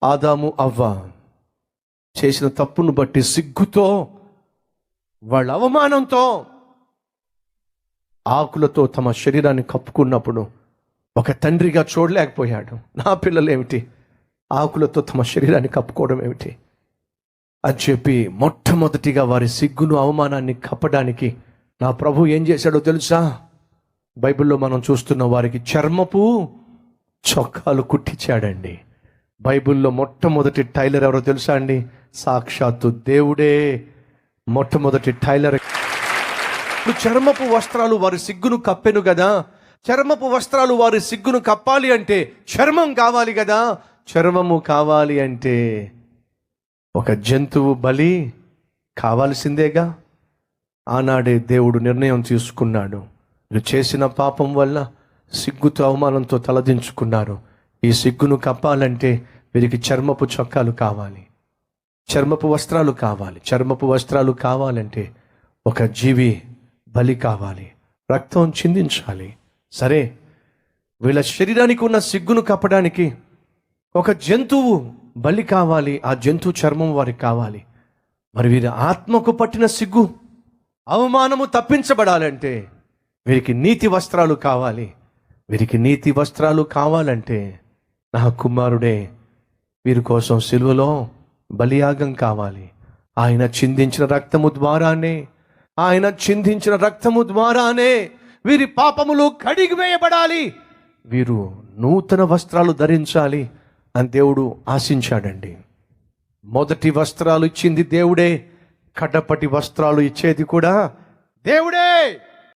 ఆదాము అవ్వ చేసిన తప్పును బట్టి సిగ్గుతో, వాళ్ళ అవమానంతో ఆకులతో తమ శరీరాన్ని కప్పుకున్నప్పుడు ఒక తండ్రిగా చూడలేకపోయాడు. నా పిల్లలు ఏమిటి ఆకులతో తమ శరీరాన్ని కప్పుకోవడం ఏమిటి అని చెప్పి మొట్టమొదటిగా వారి సిగ్గును అవమానాన్ని కప్పడానికి నా ప్రభు ఏం చేశాడో తెలుసా? బైబిల్లో మనం చూస్తున్న వారికి చర్మపు చొక్కాలు కుట్టించాడండి. బైబిల్లో మొట్టమొదటి టైలర్ ఎవరో తెలుసా అండి? సాక్షాత్తు దేవుడే మొట్టమొదటి టైలర్. చర్మపు వస్త్రాలు వారి సిగ్గును కప్పెను కదా. చర్మపు వస్త్రాలు వారి సిగ్గును కప్పాలి అంటే చర్మం కావాలి కదా. చర్మము కావాలి అంటే ఒక జంతువు బలి కావాల్సిందేగా. ఆనాడే దేవుడు నిర్ణయం తీసుకున్నాడు. వీరు చేసిన పాపం వల్ల సిగ్గుతో అవమానంతో తలదించుకున్నారు. ఈ సిగ్గును కప్పాలంటే వీరికి చర్మపు చొక్కాలు కావాలి, చర్మపు వస్త్రాలు కావాలి. చర్మపు వస్త్రాలు కావాలంటే ఒక జీవి బలి కావాలి, రక్తం చిందించాలి. సరే, వీళ్ళ శరీరానికి ఉన్న సిగ్గును కప్పడానికి ఒక జంతువు బలి కావాలి, ఆ జంతువు చర్మం వారికి కావాలి. మరి వీరి ఆత్మకు పట్టిన సిగ్గు అవమానము తప్పించబడాలంటే వీరికి నీతి వస్త్రాలు కావాలి. వీరికి నీతి వస్త్రాలు కావాలంటే నా కుమారుడే వీరి కోసం సిలువలో బలియాగం కావాలి. ఆయన చిందించిన రక్తము ద్వారానే వీరి పాపములు కడిగివేయబడాలి. వీరు నూతన వస్త్రాలు ధరించాలి అని దేవుడు ఆశించాడండి. మొదటి వస్త్రాలు ఇచ్చింది దేవుడే, కడపటి వస్త్రాలు ఇచ్చేది కూడా దేవుడే.